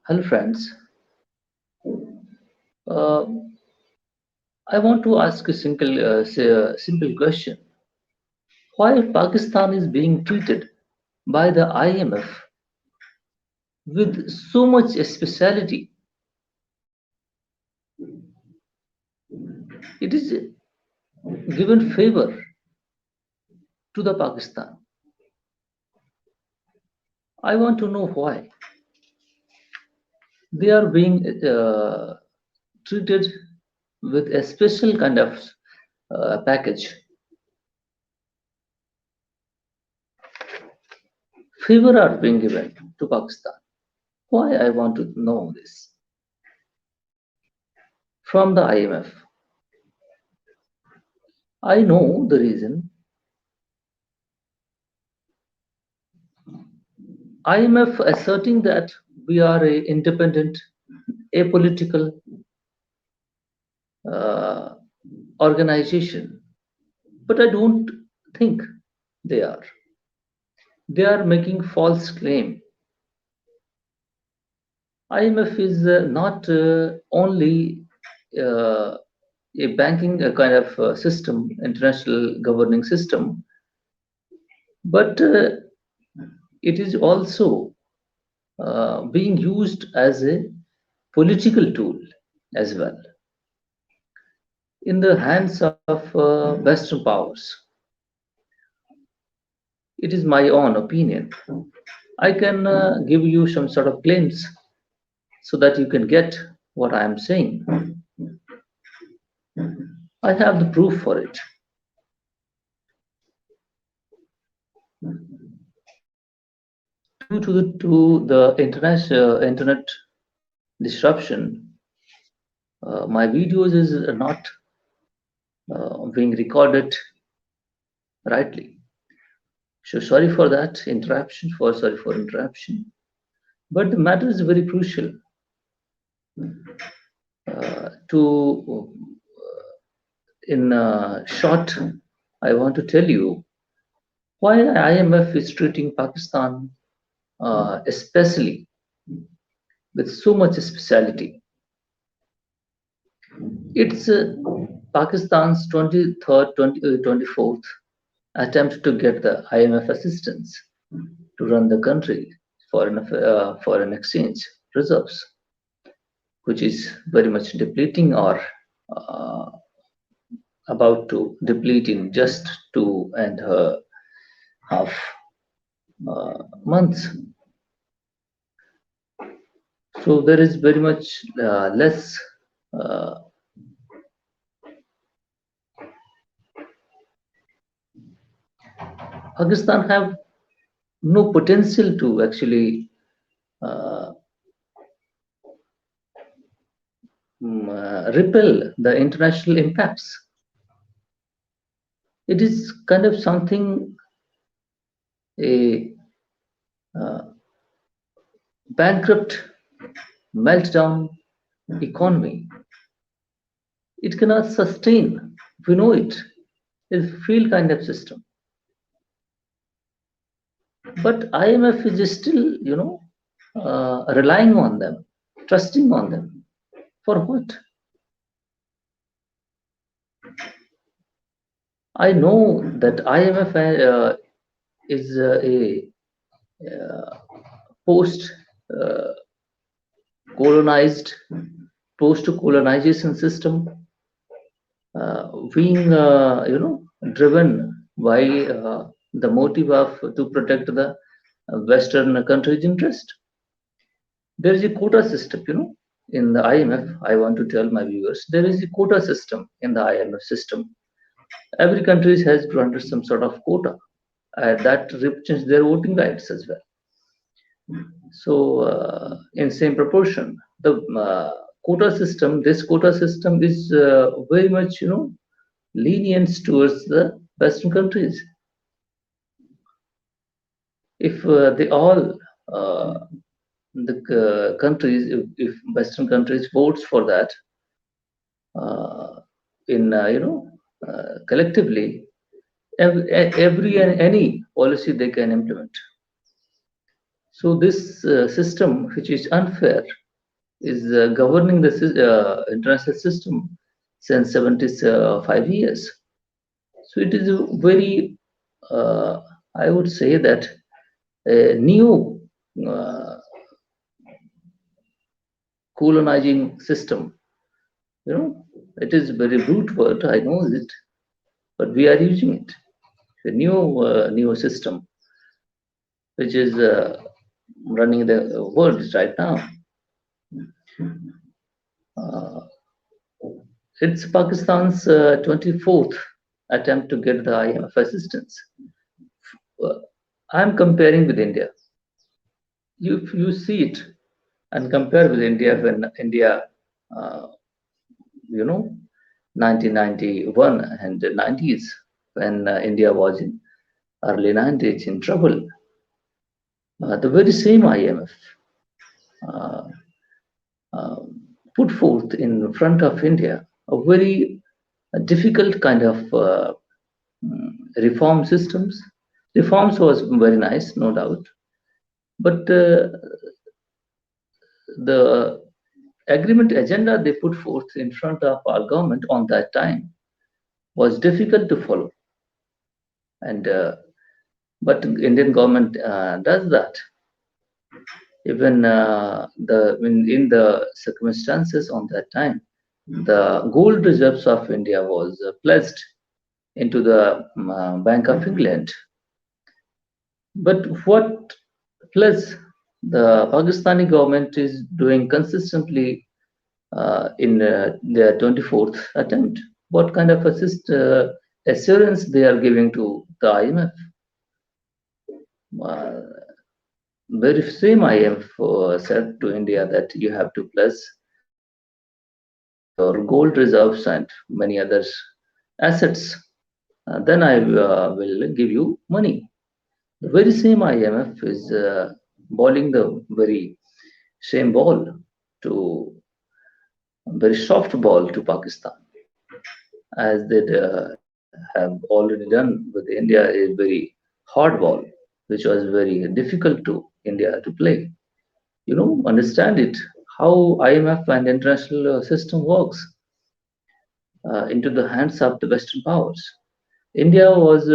Hello, friends. Uh, I want to ask a simple question. Why Pakistan is being treated by the IMF with so much speciality? It is given favor to the Pakistan. I want to know why they are being treated with a special kind of package. Favor are being given to Pakistan. Why I want to know this from the IMF. I know the reason. IMF asserting that we are a independent, apolitical uh, organization, but I don't think they are. They are making false claim. IMF is not only uh, a banking kind of system, international governing system, but it is also being used as a political tool as well in the hands of Western powers. It is my own opinion. I can give you some sort of glimpse so that you can get what I am saying. I have the proof for it. Due to the international internet disruption, my videos is not being recorded rightly. So sorry for that interruption. Sorry for interruption. But the matter is very crucial to in short, I want to tell you why IMF is treating Pakistan especially with so much speciality. It's Pakistan's 23rd, 24th attempt to get the IMF assistance to run the country foreign exchange reserves, which is very much depleting or uh, about to deplete in just 2.5 months. So there is very much less uh, Pakistan have no potential to actually uh, repel the international impacts. It is kind of something a uh, bankrupt, meltdown economy. It cannot sustain. We know it. It's a failed kind of system. But IMF is still, relying on them, trusting on them. For what? I know that IMF is a post uh, colonized, post colonization system being, driven by the motive of to protect the Western countries' interest. There is a quota system, in the IMF. I want to tell my viewers there is a quota system in the IMF system. Every country has to under some sort of quota that represents their voting rights as well. So, in same proportion, the this quota system is very much, lenient towards the Western countries. If they all the countries, if Western countries votes for that, uh, in collectively, every and any policy they can implement. So this system, which is unfair, is governing the international system since 75 years. So it is a very, uh, I would say that a new uh, colonizing system. It is a very brute word, I know it, but we are using it. A new system which is running the world right now. Uh, it's Pakistan's 24th attempt to get the IMF assistance. Uh, I'm comparing with India. If you see it and compare with India, when India, uh, you know, 1991 and the 90s, when India was in early 90s in trouble, the very same IMF uh, uh, put forth in front of India a very difficult kind of reform systems. Reforms was very nice, no doubt, but the agreement agenda they put forth in front of our government on that time was difficult to follow, and but Indian government does that. Even in the circumstances on that time, the gold reserves of India was pledged into the Bank of England. But what plus the Pakistani government is doing consistently in their 24th attempt? What kind of assurance they are giving to the IMF? Uh, very same IMF said to India that you have to pledge your gold reserves and many other assets. Then I will give you money. The very same IMF is bowling the very same ball to very soft ball to Pakistan, as they have already done with India a very hard ball, which was very difficult to India to play. Understand it how IMF and international system works into the hands of the Western powers. India was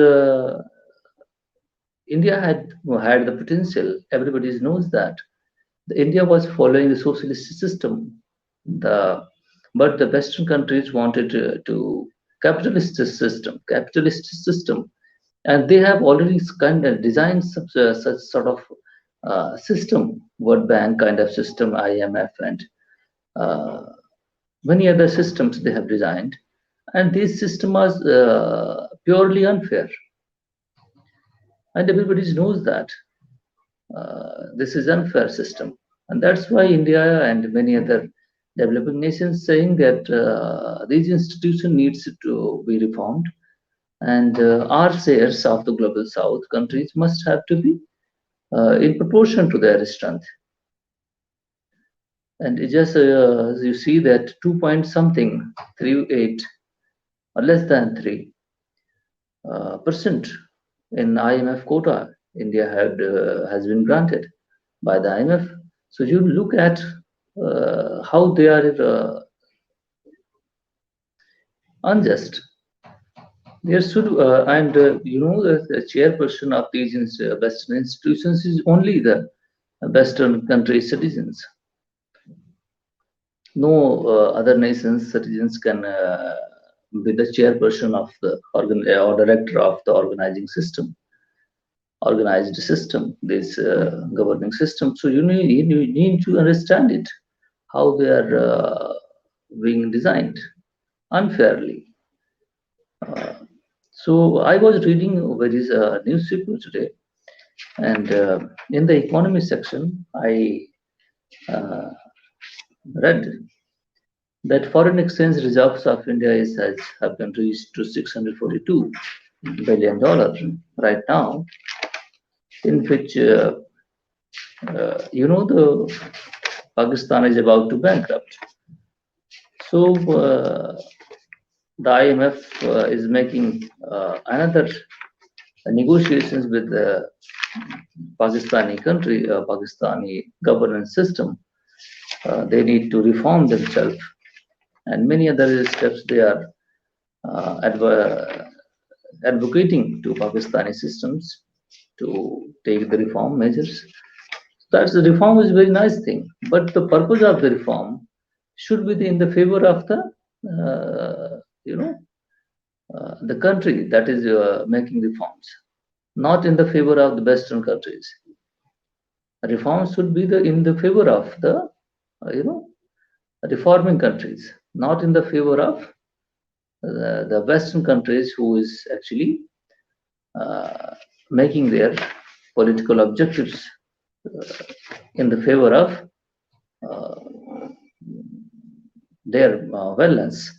India had the potential. Everybody knows that India was following the socialist system. The but the Western countries wanted to capitalist system, and they have already kind of designed such sort of system, World Bank kind of system, IMF, and uh, many other systems they have designed, and these systems are purely unfair, and everybody knows that this is unfair system, and that's why India and many other developing nations saying that these institutions needs to be reformed, and our shares of the global south countries must have to be in proportion to their strength. And it just you see that 2 point something 38 or less than 3 percent in IMF quota India had has been granted by the IMF. So you look at how they are unjust. There should and the chairperson of these Western institutions is only the Western country citizens. No other nations citizens can be the chairperson of the or director of the organized system, this governing system. So you need to understand it, how they are being designed unfairly. Uh, so I was reading various newspaper today, and in the economy section, I uh, read that foreign exchange reserves of India have been reached to $642 billion right now, in which the Pakistan is about to bankrupt. So the IMF is making another negotiations with the Pakistani country, Pakistani governance system. They need to reform themselves, and many other steps they are advocating to Pakistani systems to take the reform measures. That's the reform is a very nice thing, but the purpose of the reform should be in the favor of the uh, you know the country that is making reforms, not in the favor of the Western countries. Reforms should be in the favor of the you know reforming countries, not in the favor of the Western countries who is actually uh, making their political objectives uh, in the favor of uh, their wetlands.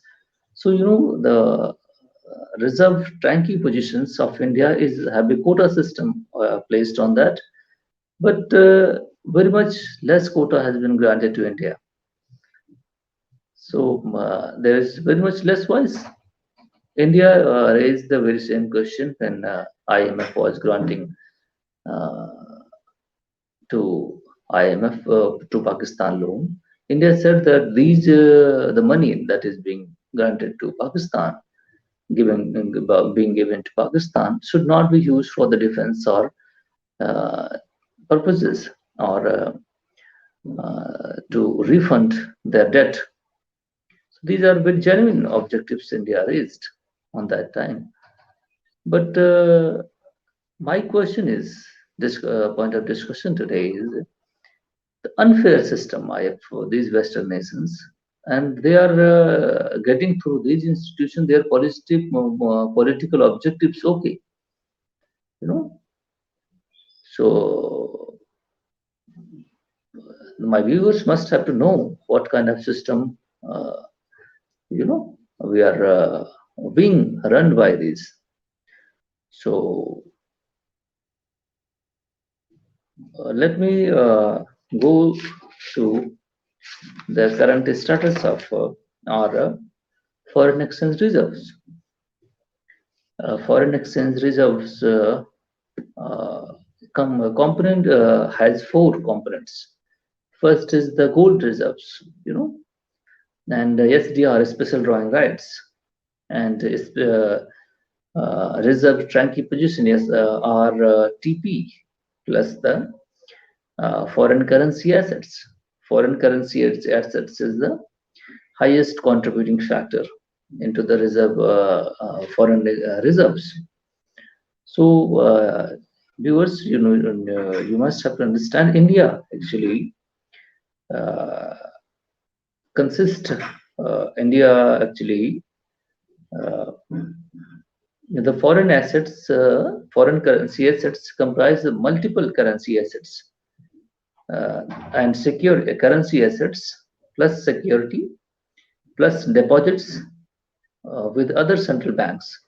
So the reserve tranky positions of India is have a quota system placed on that, but very much less quota has been granted to India. So there is very much less wise. India raised the very same question when IMF was granting uh, to IMF to Pakistan loan. India said that the money that is being granted to Pakistan, being given to Pakistan, should not be used for the defense or uh, purposes or to refund their debt. So these are very genuine objectives India raised on that time. But my question is, this point of discussion today is the unfair system I have for these Western nations, and they are getting through these institutions their political objectives. Okay, you know. So my viewers must have to know what kind of system we are being run by these. So let me go to the current status of our foreign exchange reserves. Foreign exchange reserves uh, component has four components. First is the gold reserves, and SDR, special drawing rights, and reserve tranky position is TP plus the foreign currency assets. Foreign currency assets is the highest contributing factor into the reserve foreign reserves. So, viewers, you must have to understand India actually uh, consists. India actually uh, the foreign assets, foreign currency assets comprise of multiple currency assets uh, and secure currency assets plus security plus deposits with other central banks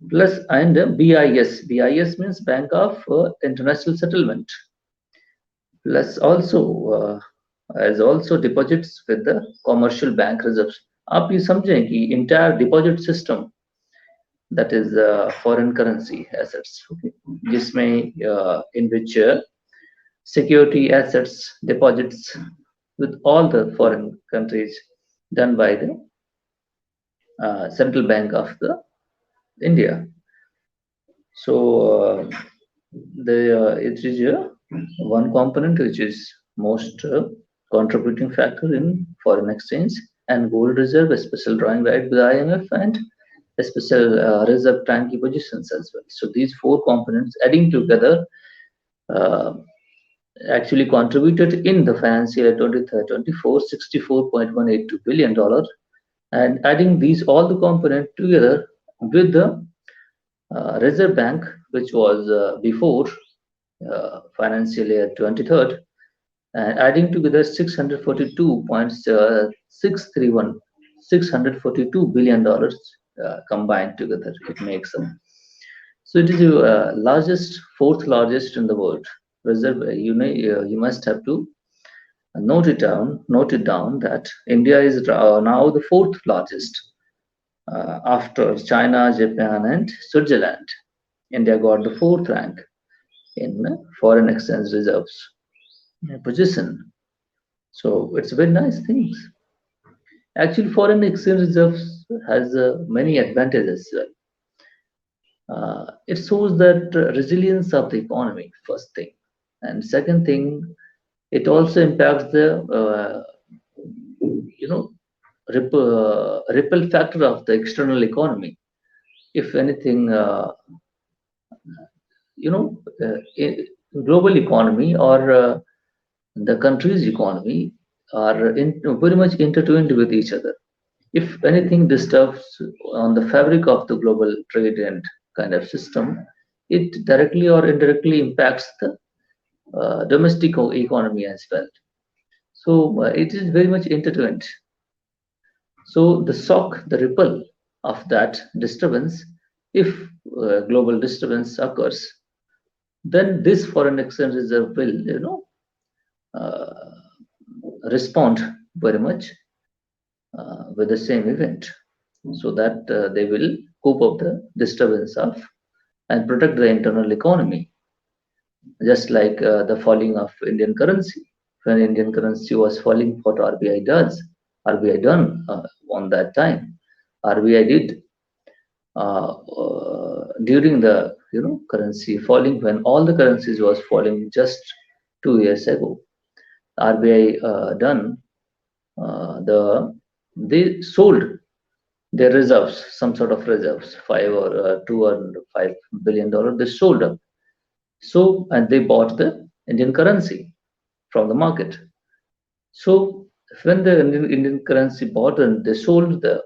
plus and BIS. BIS means Bank of International Settlement. Plus also as also deposits with the commercial bank reserves. आप ये समझें कि entire deposit system that is foreign currency assets, okay, जिसमें in which security assets deposits with all the foreign countries done by the central bank of the India. So it is one component which is most contributing factor in foreign exchange, and gold reserve, a special drawing right with IMF, and a special reserve tranky positions as well. So these four components adding together uh, actually contributed in the financial year 23-24 $64.182 billion, and adding these all the components together with the Reserve Bank, which was before financial year 23rd, and adding together 642 billion dollars combined together, it makes them. So it is the largest, fourth largest in the world. reserve. You must have to note it down. Note it down that India is now the fourth largest after China, Japan, and Switzerland. India got the fourth rank in foreign exchange reserves position. So it's a very nice thing. Actually, foreign exchange reserves has many advantages. It shows that resilience of the economy, first thing, and second thing, it also impacts the you know ripple factor of the external economy. If anything, you know, global economy or the country's economy are very much intertwined with each other. If anything disturbs on the fabric of the global trade and kind of system, it directly or indirectly impacts the domestic economy as well. So it is very much intertwined. So the shock, the ripple of that disturbance, if global disturbance occurs, then this foreign exchange reserve will, uh, respond very much with the same event, so that they will cope up the disturbance of and protect the internal economy. Just like the falling of Indian currency. When Indian currency was falling, what RBI does? RBI done on that time. RBI did during the currency falling, when all the currencies was falling just 2 years ago. RBI done the they sold their reserves, some sort of reserves, 5 or $2 or $5 billion. They sold them. So and they bought the Indian currency from the market. So when the Indian currency bought and they sold the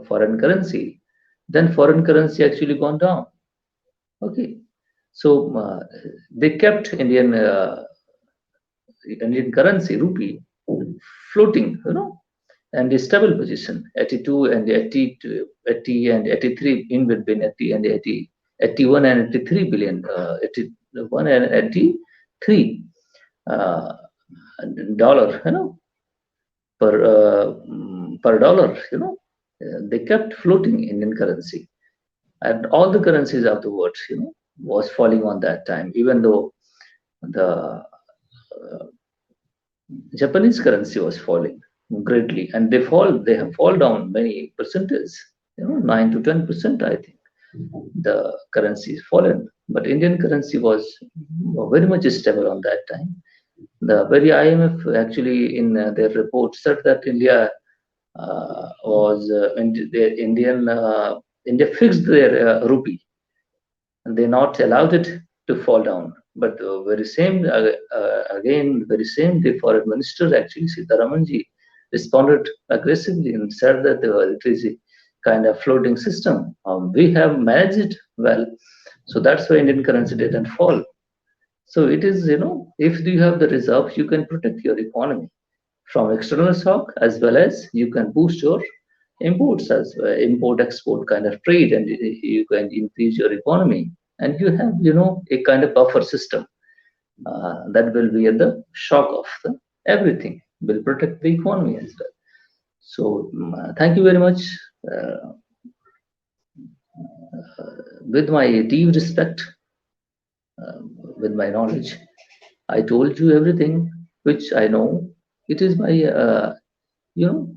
foreign currency, then foreign currency actually gone down. Okay, so they kept Indian currency rupee floating, and a stable position 82 and 80, 80 and 83 in between 80 and 80, 81 and 83 billion, 81 and 83 uh, dollar, per dollar, they kept floating Indian currency, and all the currencies of the world, was falling on that time, even though the Japanese currency was falling greatly, and they have fallen down many percentage, 9 to 10%, I think. The currency is fallen, but Indian currency was very much stable on that time. The very IMF actually in their report said that India was the India fixed their rupee, and they not allowed it to fall down. But very same again, very same day, foreign minister actually Sitaramanji responded aggressively and said that it is a kind of floating system. We have managed it well, so that's why Indian currency didn't fall. So it is, if you have the reserve, you can protect your economy from external shock, as well as you can boost your imports as import export kind of trade, and you can increase your economy, and you have a kind of buffer system that will be at the shock of everything, will protect the economy as well. So thank you very much. uh, with my deep respect, uh, with my knowledge, I told you everything which I know. It is my you know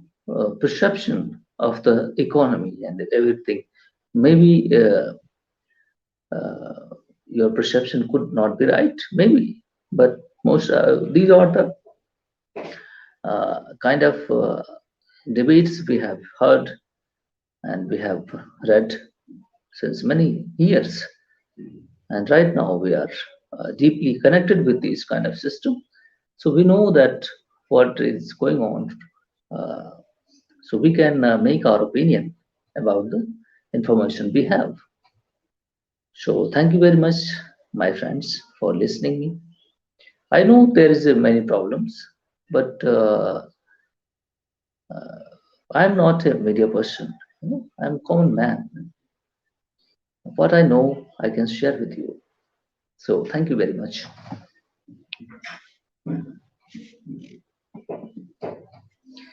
perception of the economy and everything. Maybe your perception could not be right, maybe, but most these are the kind of debates we have heard and we have read since many years, and right now we are deeply connected with these kind of system, so we know that what is going on, uh, so we can make our opinion about the information we have. So thank you very much, my friends, for listening me. I know there is many problems, but I'm not a media person. I'm a common man. What I know, I can share with you. So thank you very much.